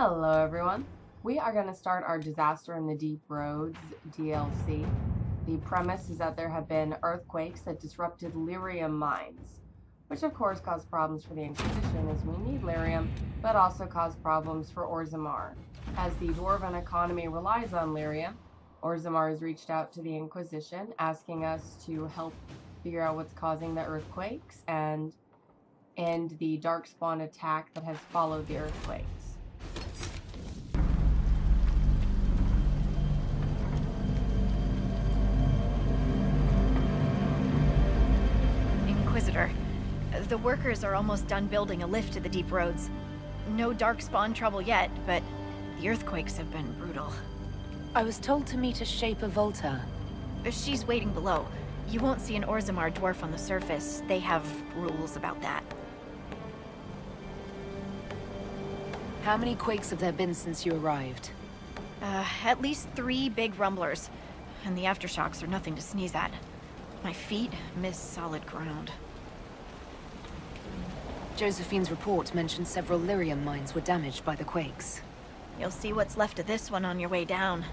Hello everyone. We are going to start our Disaster in the Deep Roads DLC. The premise is that there have been earthquakes that disrupted lyrium mines, which of course caused problems for the Inquisition as we need lyrium, but also caused problems for Orzammar. As the Dwarven economy relies on lyrium, Orzammar has reached out to the Inquisition asking us to help figure out what's causing the earthquakes and end the darkspawn attack that has followed the earthquakes. Inquisitor, the workers are almost done building a lift to the deep roads. No darkspawn trouble yet, but the earthquakes have been brutal. I was told to meet a Shaper Volta. She's waiting below. You won't see an Orzammar dwarf on the surface. They have rules about that. How many quakes have there been since you arrived? At least 3 big rumblers. And the aftershocks are nothing to sneeze at. My feet miss solid ground. Josephine's report mentioned several lyrium mines were damaged by the quakes. You'll see what's left of this one on your way down.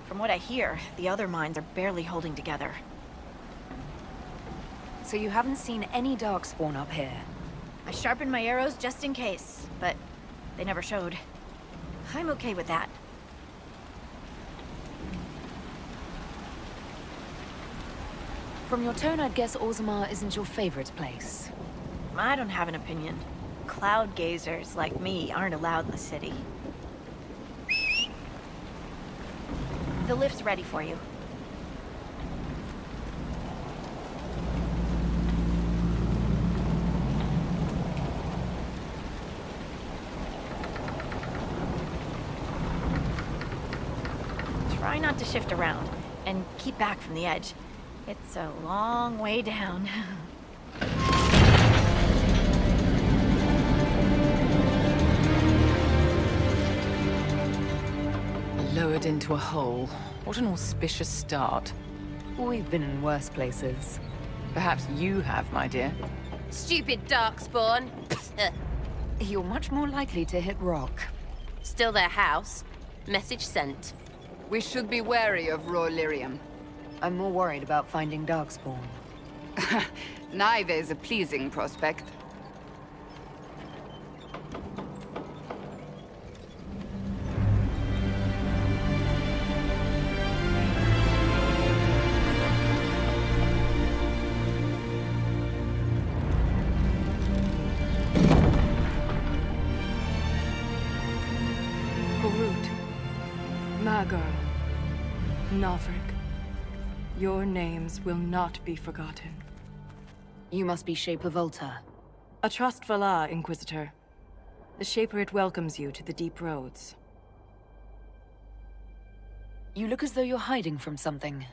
From what I hear, the other mines are barely holding together. So you haven't seen any darkspawn up here? I sharpened my arrows just in case, but they never showed. I'm okay with that. From your tone, I'd guess Orzammar isn't your favorite place. I don't have an opinion. Cloud gazers like me aren't allowed in the city. The lift's ready for you. Try not to shift around, and keep back from the edge. It's a long way down. Lowered into a hole. What an auspicious start. We've been in worse places. Perhaps you have, my dear. Stupid darkspawn. You're much more likely to hit rock. Still their house. Message sent. We should be wary of raw lyrium. I'm more worried about finding darkspawn. Neither is a pleasing prospect. Korut, Magar, Navrik, your names will not be forgotten. You must be Shaper Volta. A trust Valar, Inquisitor. The Shaper it welcomes you to the deep roads. You look as though you're hiding from something.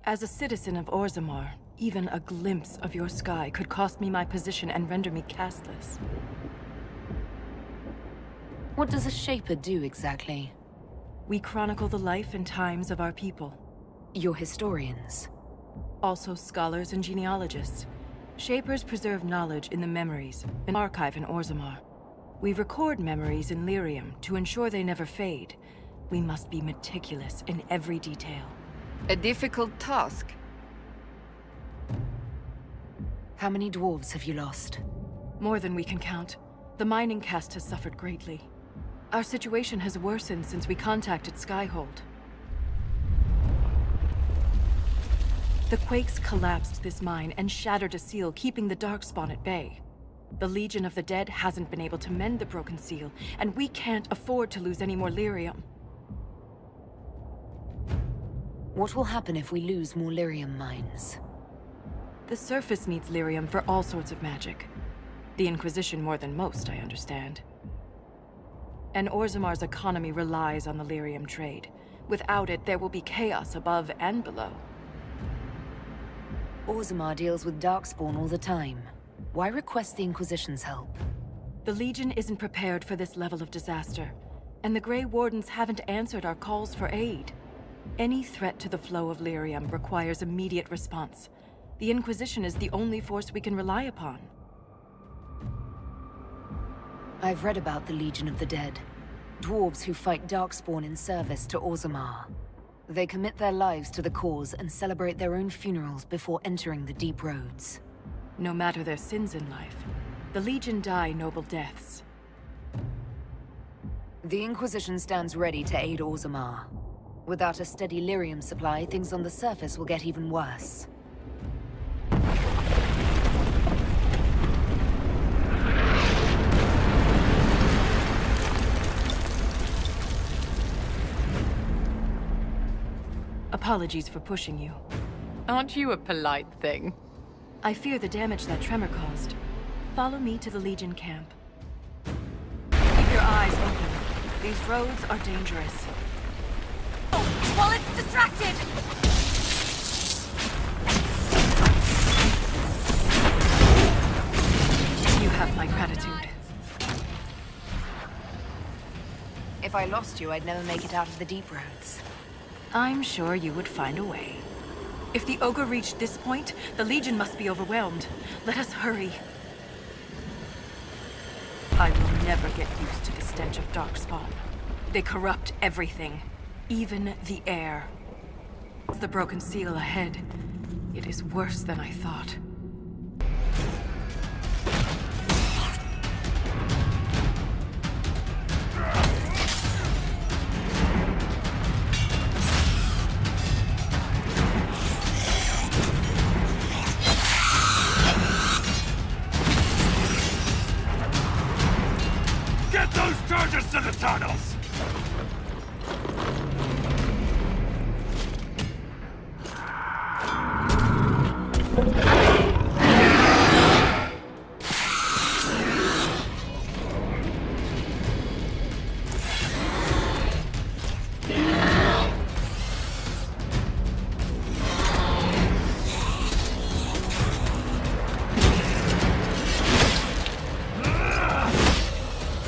As a citizen of Orzammar, even a glimpse of your sky could cost me my position and render me castless. What does a Shaper do exactly? We chronicle the life and times of our people. You're historians. Also scholars and genealogists. Shapers preserve knowledge in the memories, an archive in Orzammar. We record memories in lyrium to ensure they never fade. We must be meticulous in every detail. A difficult task. How many dwarves have you lost? More than we can count. The mining caste has suffered greatly. Our situation has worsened since we contacted Skyhold. The quakes collapsed this mine and shattered a seal, keeping the darkspawn at bay. The Legion of the Dead hasn't been able to mend the broken seal, and we can't afford to lose any more lyrium. What will happen if we lose more lyrium mines? The surface needs lyrium for all sorts of magic. The Inquisition more than most, I understand. And Orzammar's economy relies on the lyrium trade. Without it, there will be chaos above and below. Orzammar deals with darkspawn all the time. Why request the Inquisition's help? The Legion isn't prepared for this level of disaster, and the Grey Wardens haven't answered our calls for aid. Any threat to the flow of lyrium requires immediate response. The Inquisition is the only force we can rely upon. I've read about the Legion of the Dead. Dwarves who fight Darkspawn in service to Orzammar. They commit their lives to the cause and celebrate their own funerals before entering the Deep Roads. No matter their sins in life, the Legion die noble deaths. The Inquisition stands ready to aid Orzammar. Without a steady lyrium supply, things on the surface will get even worse. Apologies for pushing you. Aren't you a polite thing? I fear the damage that tremor caused. Follow me to the Legion camp. Keep your eyes open. These roads are dangerous. While it's distracted! You have my gratitude. If I lost you, I'd never make it out of the Deep Roads. I'm sure you would find a way. If the Ogre reached this point, the Legion must be overwhelmed. Let us hurry. I will never get used to the stench of Darkspawn. They corrupt everything, even the air. The broken seal ahead. It is worse than I thought. Get those charges to the tunnels!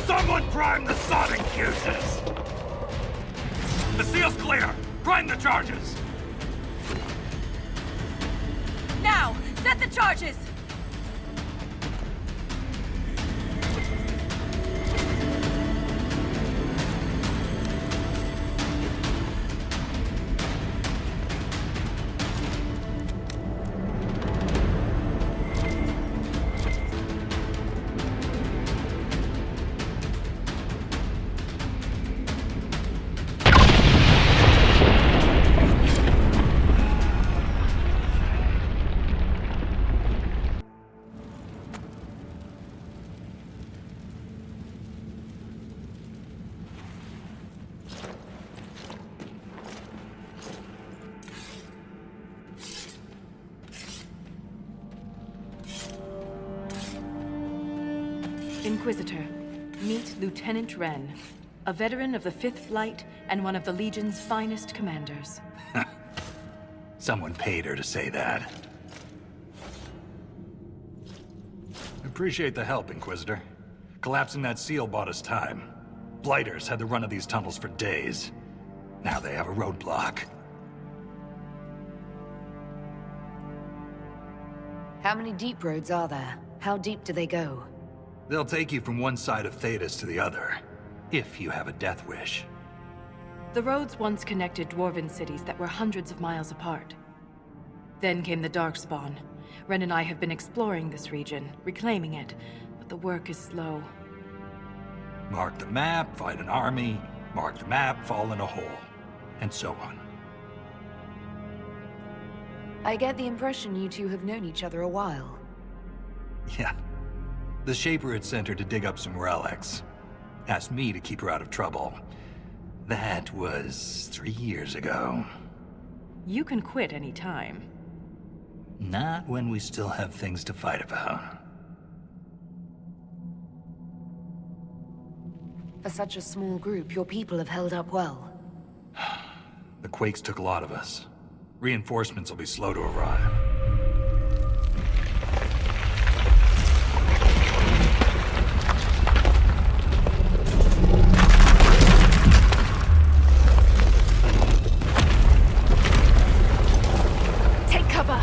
Someone prime the sonic fuses! The seal's clear! Prime the charges! Now! Set the charges! Inquisitor, meet Lieutenant Wren, a veteran of the 5th Flight and one of the Legion's finest commanders. Someone paid her to say that. Appreciate the help, Inquisitor. Collapsing that seal bought us time. Blighters had the run of these tunnels for days. Now they have a roadblock. How many Deep Roads are there? How deep do they go? They'll take you from one side of Thedas to the other, if you have a death wish. The roads once connected dwarven cities that were hundreds of miles apart. Then came the Darkspawn. Ren and I have been exploring this region, reclaiming it, but the work is slow. Mark the map, fight an army. Mark the map, fall in a hole. And so on. I get the impression you two have known each other a while. Yeah. The Shaper had sent her to dig up some relics. Asked me to keep her out of trouble. That was 3 years ago. You can quit any time. Not when we still have things to fight about. For such a small group, your people have held up well. The Quakes took a lot of us. Reinforcements will be slow to arrive. Take cover!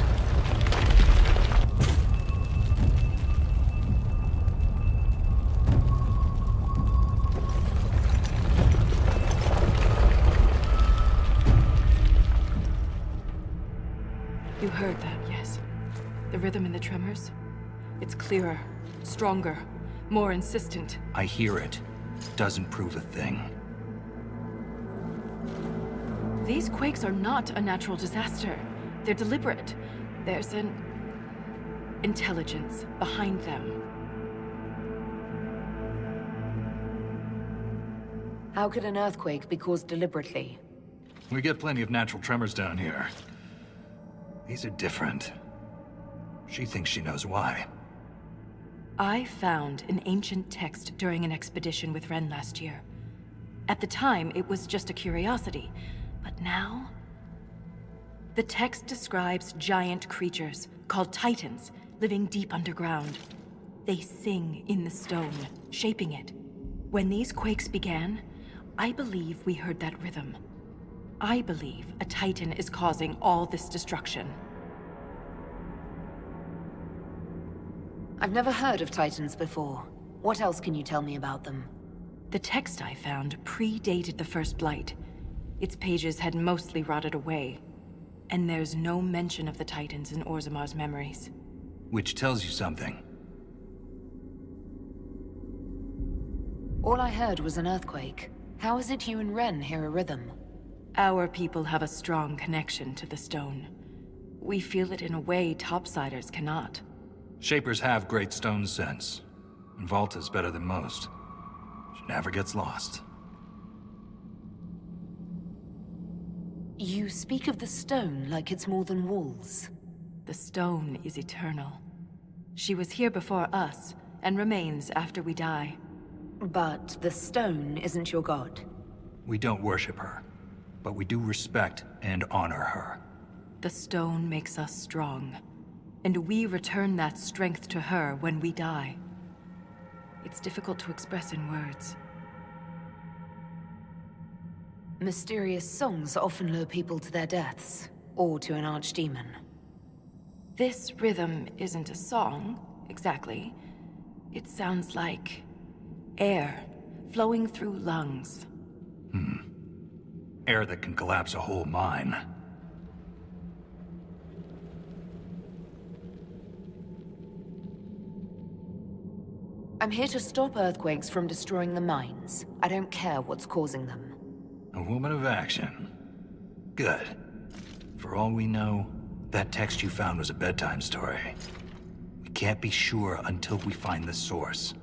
heard that, yes. The rhythm in the tremors? It's clearer, stronger, more insistent. I hear it. Doesn't prove a thing. These quakes are not a natural disaster. They're deliberate. There's an intelligence behind them. How could an earthquake be caused deliberately? We get plenty of natural tremors down here. These are different. She thinks she knows why. I found an ancient text during an expedition with Ren last year. At the time, it was just a curiosity. But now? The text describes giant creatures, called Titans, living deep underground. They sing in the stone, shaping it. When these quakes began, I believe we heard that rhythm. I believe a Titan is causing all this destruction. I've never heard of Titans before. What else can you tell me about them? The text I found predated the First Blight. Its pages had mostly rotted away. And there's no mention of the Titans in Orzamar's memories. Which tells you something. All I heard was an earthquake. How is it you and Ren hear a rhythm? Our people have a strong connection to the stone. We feel it in a way topsiders cannot. Shapers have great stone sense. And Volta's better than most. She never gets lost. You speak of the stone like it's more than walls. The stone is eternal. She was here before us, and remains after we die. But the stone isn't your god. We don't worship her, but we do respect and honor her. The stone makes us strong, and we return that strength to her when we die. It's difficult to express in words. Mysterious songs often lure people to their deaths, or to an archdemon. This rhythm isn't a song, exactly. It sounds like air flowing through lungs. Air that can collapse a whole mine. I'm here to stop earthquakes from destroying the mines. I don't care what's causing them. A woman of action. Good. For all we know, that text you found was a bedtime story. We can't be sure until we find the source.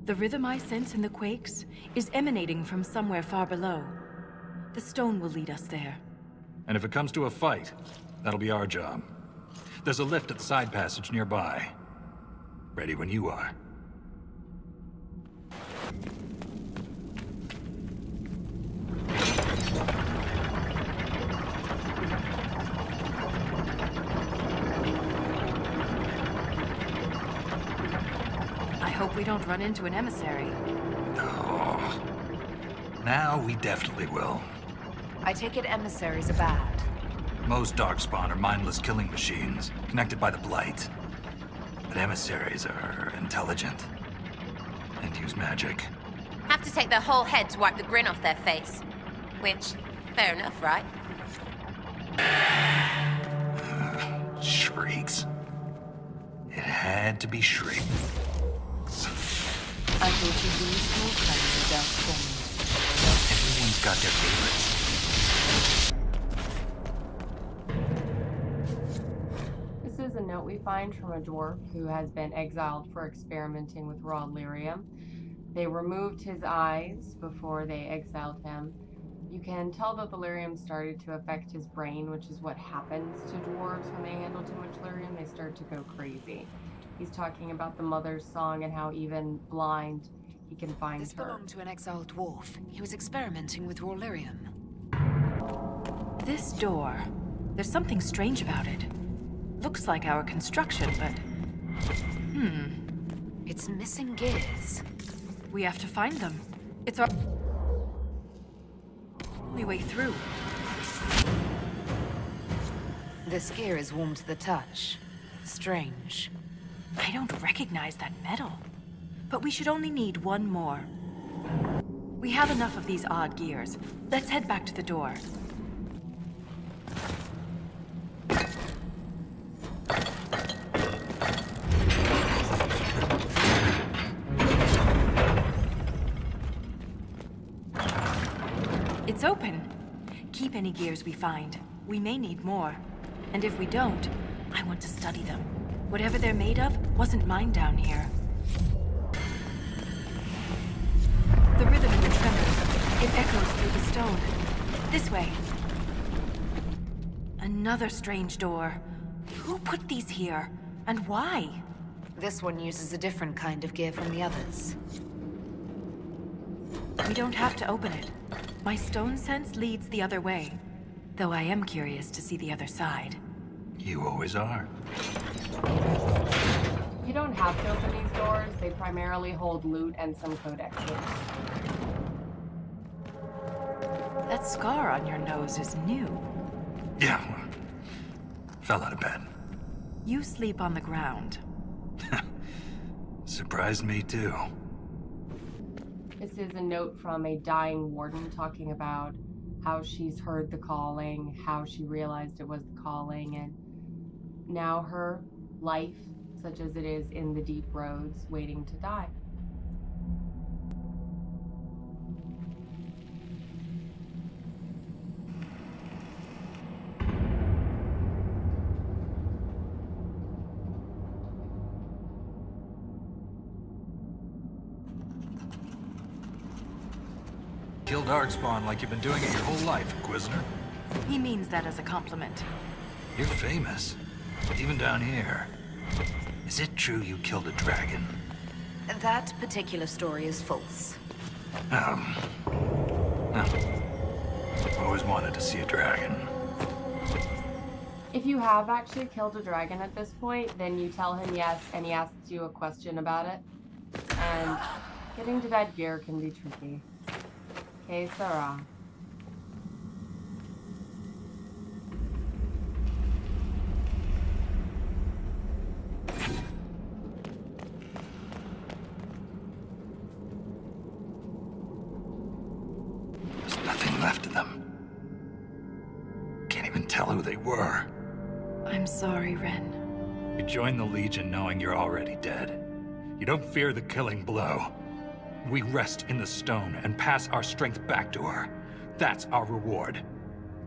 The rhythm I sense in the quakes is emanating from somewhere far below. The stone will lead us there. And if it comes to a fight, that'll be our job. There's a lift at the side passage nearby. Ready when you are. I hope we don't run into an emissary. Oh. Now we definitely will. I take it emissaries are bad. Most Darkspawn are mindless killing machines, connected by the Blight. But emissaries are intelligent. And use magic. Have to take their whole head to wipe the grin off their face. Which, fair enough, right? Shrieks. It had to be shrieks. I thought you used all kinds of darkspawn. Everyone's got their favorites. This is a note we find from a dwarf who has been exiled for experimenting with raw lyrium. They removed his eyes before they exiled him. You can tell that the lyrium started to affect his brain, which is what happens to dwarves when they handle too much lyrium. They start to go crazy. He's talking about the mother's song and how even blind he can find This her. belonged to an exiled dwarf. He was experimenting with raw lyrium. This door, there's something strange about it. Looks like our construction, but... It's missing gears. we have to find them. It's our only way through. This gear is warm to the touch. Strange. I don't recognize that metal. But we should only need one more. We have enough of these odd gears. Let's head back to the door. It's open. Keep any gears we find. We may need more. And if we don't, I want to study them. Whatever they're made of wasn't mined down here. The rhythm in the tremors, it echoes through the stone. This way. Another strange door. Who put these here? And why? This one uses a different kind of gear from the others. We don't have to open it. My stone sense leads the other way. Though I am curious to see the other side. You always are. You don't have to open these doors. They primarily hold loot and some codexes. That scar on your nose is new. Yeah, well, fell out of bed. You sleep on the ground. Surprised me too. This is a note from a dying warden talking about how she's heard the calling, how she realized it was the calling, and now her life, such as it is in the deep roads, waiting to die. Kill Darkspawn like you've been doing it your whole life, Inquisitor. He means that as a compliment. You're famous, even down here. Is it true you killed a dragon? That particular story is false. No. Always wanted to see a dragon. If you have actually killed a dragon at this point, then you tell him yes, and he asks you a question about it. And getting to that gear can be tricky. Que sera. There's nothing left of them. Can't even tell who they were. I'm sorry, Ren. You joined the Legion knowing you're already dead. You don't fear the killing blow. We rest in the stone and pass our strength back to her. That's our reward.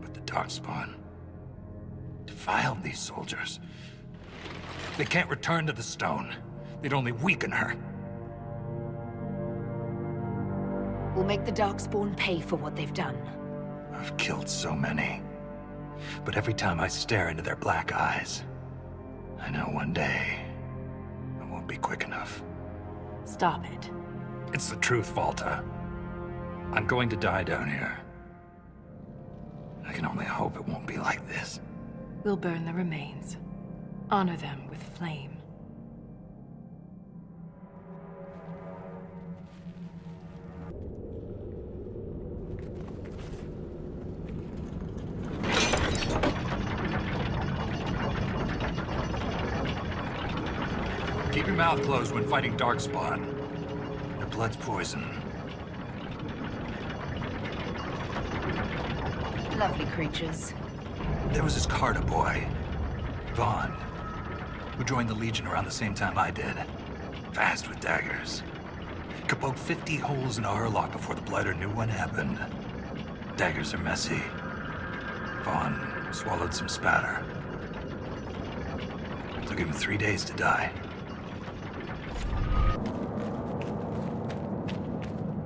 But the Darkspawn defiled these soldiers. They can't return to the stone. They'd only weaken her. We'll make the Darkspawn pay for what they've done. I've killed so many. But every time I stare into their black eyes, I know one day I won't be quick enough. Stop it. It's the truth, Volta. I'm going to die down here. I can only hope it won't be like this. We'll burn the remains. Honor them with flame. Keep your mouth closed when fighting Darkspawn. Their blood's poison. Lovely creatures. There was this Carter boy, Vaughn, who joined the Legion around the same time I did. Fast with daggers. Could poke 50 holes in a Hurlock before the Blighter knew what happened. Daggers are messy. Vaughn swallowed some spatter. Took him 3 days to die.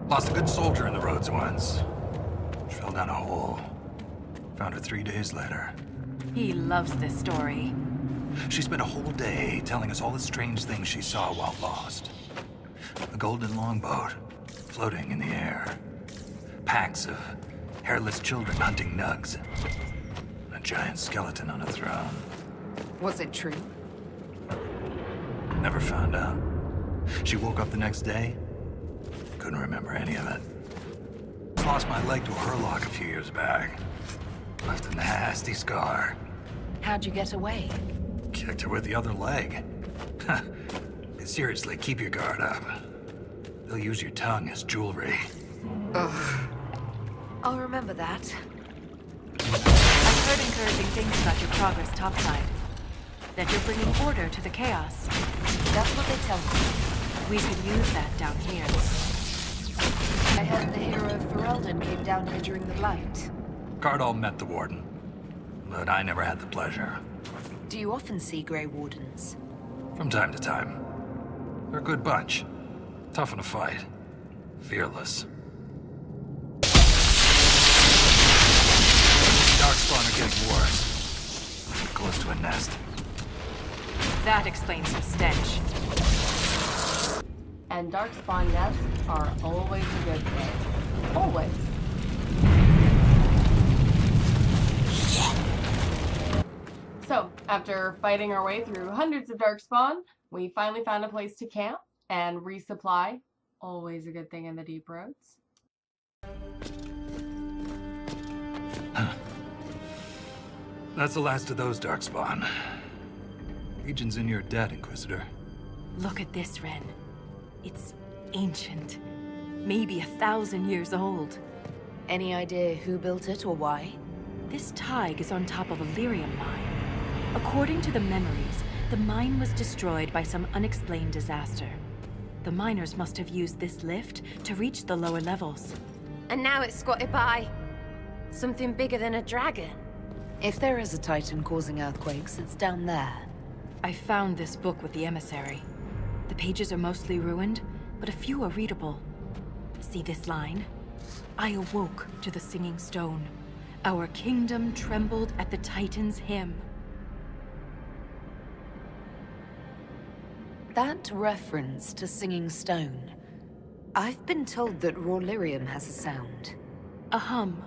Lost a good soldier in the roads once. She fell down a hole. Found her 3 days later. He loves this story. She spent a whole day telling us all the strange things she saw while lost. A golden longboat floating in the air. Packs of hairless children hunting nugs. A giant skeleton on a throne. Was it true? Never found out. She woke up the next day. Couldn't remember any of it. Lost my leg to a Hurlock a few years back. Left a nasty scar. How'd you get away? Kicked her with the other leg. Seriously, keep your guard up. They'll use your tongue as jewelry. Ugh. I'll remember that. I've heard encouraging things about your progress topside. That you're bringing order to the chaos. That's what they tell me. We could use that down here. I heard the hero Pharrell Weldon came down here during the Blight. Cardall met the Warden, but I never had the pleasure. Do you often see Grey Wardens? From time to time. They're a good bunch. Tough in a fight. Fearless. Darkspawn are getting worse. We're close to a nest. That explains the stench. And darkspawn nests are always a good thing. Always. So, after fighting our way through hundreds of darkspawn, we finally found a place to camp and resupply. Always a good thing in the deep roads. That's the last of those darkspawn. Legion's in your debt, Inquisitor. Look at this, Ren. It's ancient. Maybe 1,000 years old. Any idea who built it or why? This Tig is on top of a lyrium mine. According to the memories, the mine was destroyed by some unexplained disaster. The miners must have used this lift to reach the lower levels. And now it's squatted by something bigger than a dragon. If there is a Titan causing earthquakes, it's down there. I found this book with the emissary. The pages are mostly ruined, but a few are readable. See this line? I awoke to the singing stone. Our kingdom trembled at the Titan's hymn. That reference to singing stone. I've been told that raw lyrium has a sound. A hum.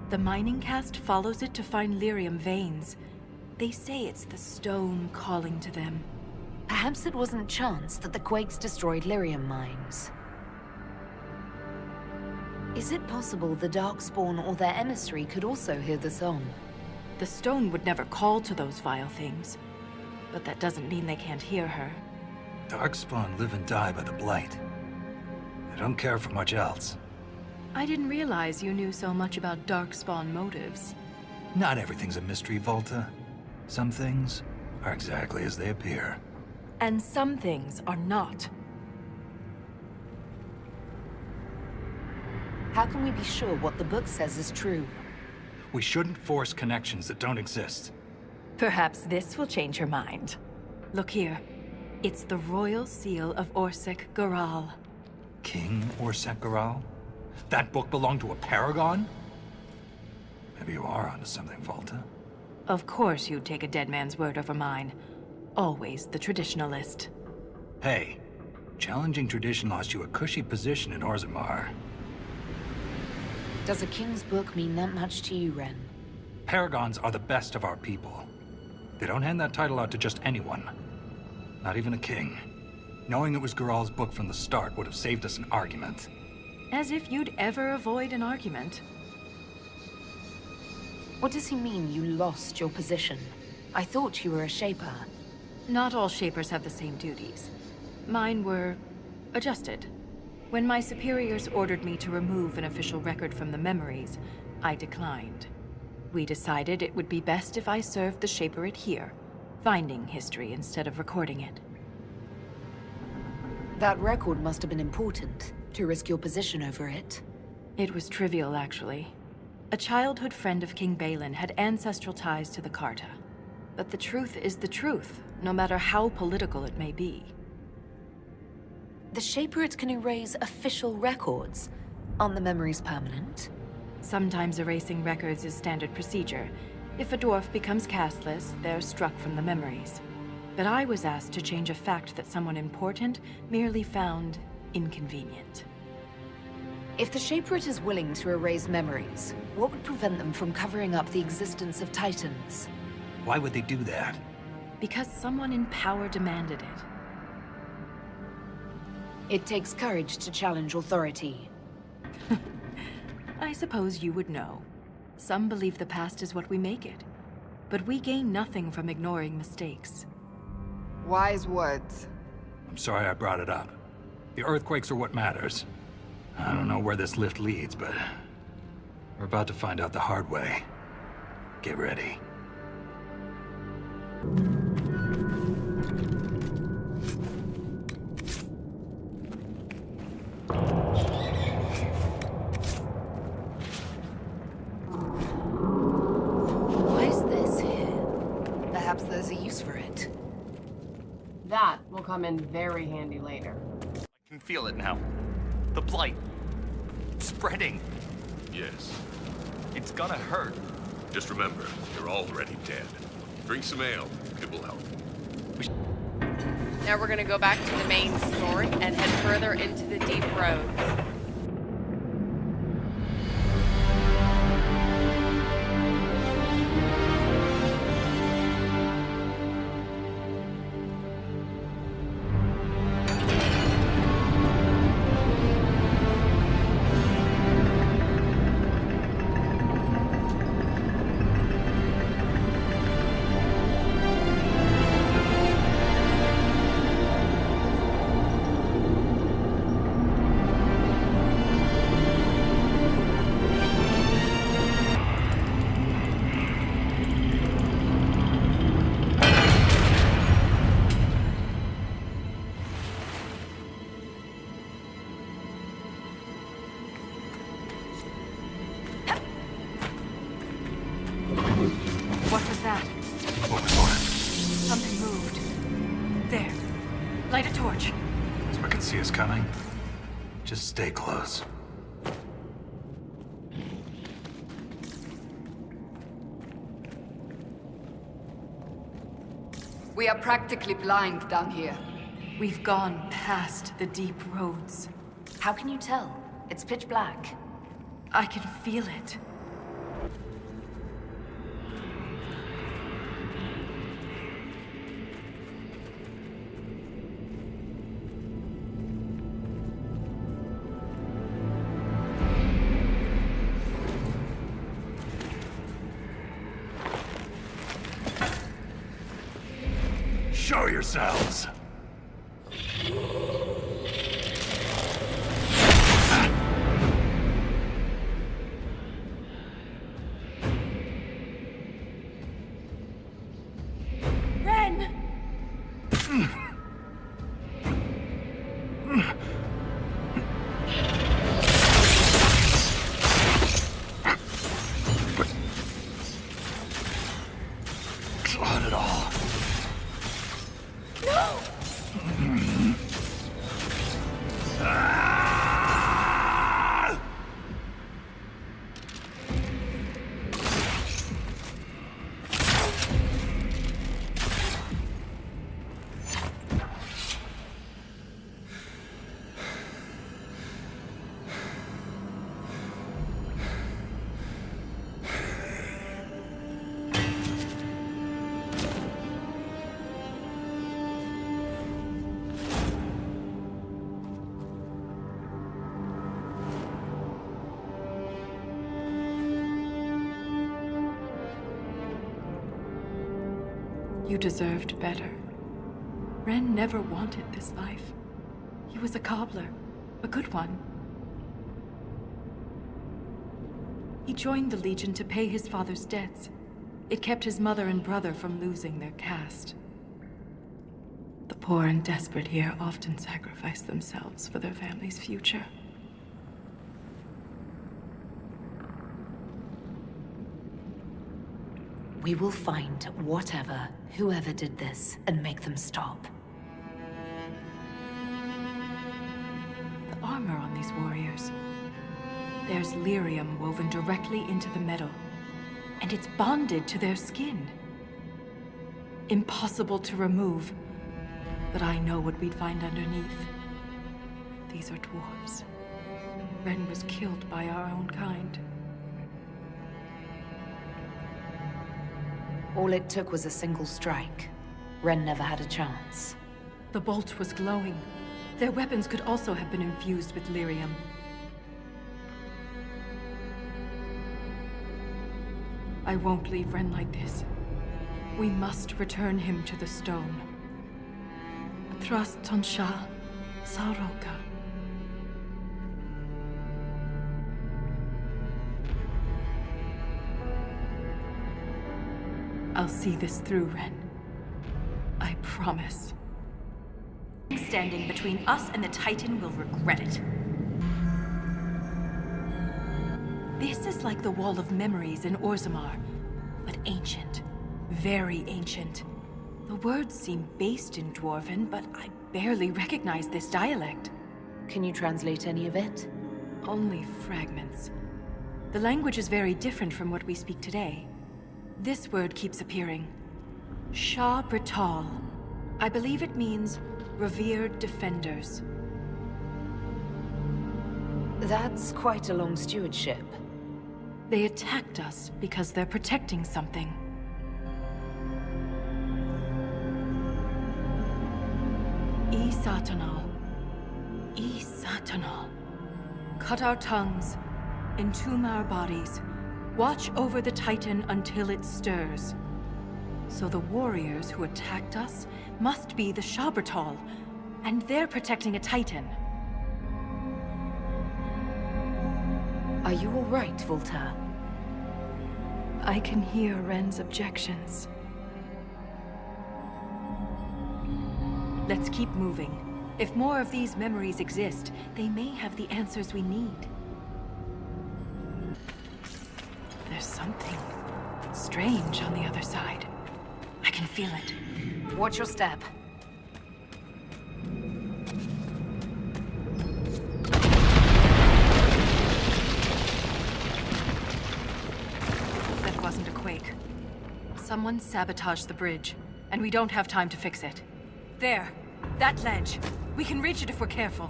The mining cast follows it to find lyrium veins. They say it's the stone calling to them. Perhaps it wasn't chance that the quakes destroyed lyrium mines. Is it possible the Darkspawn or their emissary could also hear the song? The stone would never call to those vile things. But that doesn't mean they can't hear her. Darkspawn live and die by the Blight. They don't care for much else. I didn't realize you knew so much about Darkspawn motives. Not everything's a mystery, Volta. Some things are exactly as they appear. And some things are not. How can we be sure what the book says is true? We shouldn't force connections that don't exist. Perhaps this will change her mind. Look here. It's the royal seal of Orsec Garal. King Orsec Garal? That book belonged to a paragon? Maybe you are onto something, Volta. Of course you'd take a dead man's word over mine. Always the traditionalist. Hey, challenging tradition lost you a cushy position in Orzammar. Does a king's book mean that much to you, Ren? Paragons are the best of our people. They don't hand that title out to just anyone. Not even a king. Knowing it was Garal's book from the start would have saved us an argument. As if you'd ever avoid an argument. What does he mean you lost your position? I thought you were a Shaper. Not all Shapers have the same duties. Mine were adjusted. When my superiors ordered me to remove an official record from the memories, I declined. We decided it would be best if I served the Shaperate here, finding history instead of recording it. That record must have been important, to risk your position over it. It was trivial, actually. A childhood friend of King Balin had ancestral ties to the Carta. But the truth is the truth, no matter how political it may be. The Shaperate can erase official records. Aren't the memories permanent? Sometimes erasing records is standard procedure. If a dwarf becomes castless, they're struck from the memories. But I was asked to change a fact that someone important merely found inconvenient. If the Shaperate is willing to erase memories, what would prevent them from covering up the existence of Titans? Why would they do that? Because someone in power demanded it. It takes courage to challenge authority. I suppose you would know. Some believe the past is what we make it. But we gain nothing from ignoring mistakes. Wise words. I'm sorry I brought it up. The earthquakes are what matters. I don't know where this lift leads, but we're about to find out the hard way. Get ready. That will come in very handy later. I can feel it now. The blight. It's spreading. Yes. It's gonna hurt. Just remember, you're already dead. Drink some ale. It will help. Now we're gonna go back to the main story and head further into the deep roads. What was that? What was on Something moved. There. Light a torch. it? So I can see us coming? Just stay close. We are practically blind down here. We've gone past the deep roads. How can you tell? It's pitch black. I can feel it. Show yourselves! Ren! Not at all. You deserved better. Ren never wanted this life. He was a cobbler, a good one. He joined the Legion to pay his father's debts. It kept his mother and brother from losing their caste. The poor and desperate here often sacrifice themselves for their family's future. We will find whatever, whoever did this, and make them stop. The armor on these warriors. There's lyrium woven directly into the metal, and it's bonded to their skin. Impossible to remove, but I know what we'd find underneath. These are dwarves. Ren was killed by our own kind. All it took was a single strike. Ren never had a chance. The bolt was glowing. Their weapons could also have been infused with lyrium. I won't leave Ren like this. We must return him to the stone. Trust Tonsha Saroka. I'll see this through, Ren. I promise. Standing between us and the Titan will regret it. This is like the Wall of Memories in Orzammar, but ancient. Very ancient. The words seem based in Dwarven, but I barely recognize this dialect. Can you translate any of it? Only fragments. The language is very different from what we speak today. This word keeps appearing. Shah Brital. I believe it means revered defenders. That's quite a long stewardship. They attacked us because they're protecting something. Satanal. Satanal. Cut our tongues, entomb our bodies, watch over the Titan until it stirs. So the warriors who attacked us must be the Shabertal, and they're protecting a Titan. Are you all right, Voltaire? I can hear Ren's objections. Let's keep moving. If more of these memories exist, they may have the answers we need. There's something strange on the other side. I can feel it. Watch your step. That wasn't a quake. Someone sabotaged the bridge, and we don't have time to fix it. There! That ledge! We can reach it if we're careful.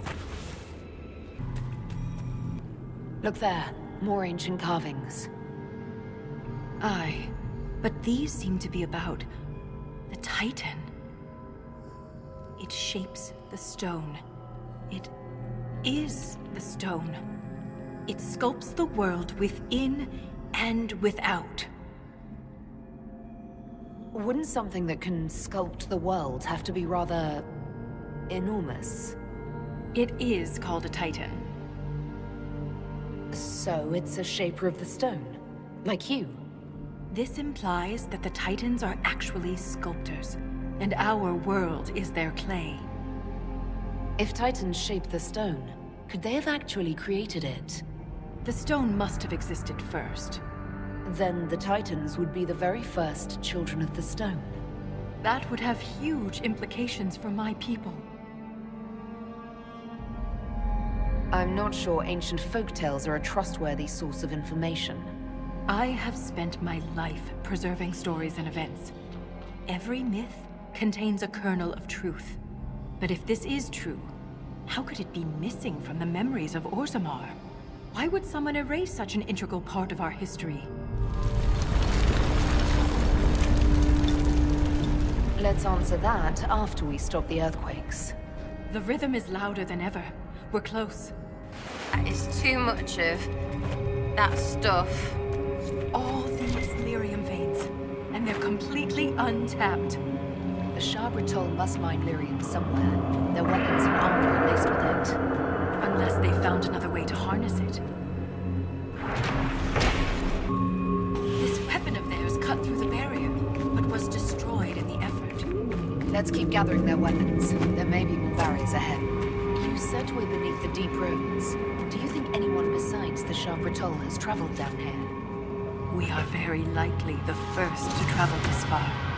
Look there. More ancient carvings. Aye, but these seem to be about the Titan. It shapes the stone. It is the stone. It sculpts the world within and without. Wouldn't something that can sculpt the world have to be rather enormous? It is called a Titan. So it's a shaper of the stone, like you. This implies that the Titans are actually sculptors, and our world is their clay. If Titans shape the stone, could they have actually created it? The stone must have existed first. Then the Titans would be the very first children of the stone. That would have huge implications for my people. I'm not sure ancient folktales are a trustworthy source of information. I have spent my life preserving stories and events. Every myth contains a kernel of truth. But if this is true, how could it be missing from the memories of Orzammar? Why would someone erase such an integral part of our history? Let's answer that after we stop the earthquakes. The rhythm is louder than ever. We're close. That is too much of that stuff. All these lyrium veins, and they're completely untapped. The Shabertal must mine lyrium somewhere. Their weapons and armor are laced with it. Unless they found another way to harness it. This weapon of theirs cut through the barrier, but was destroyed in the effort. Let's keep gathering their weapons. There may be more barriers ahead. You said we're beneath the deep roads. Do you think anyone besides the Shabertal has traveled down here? We are very likely the first to travel this far.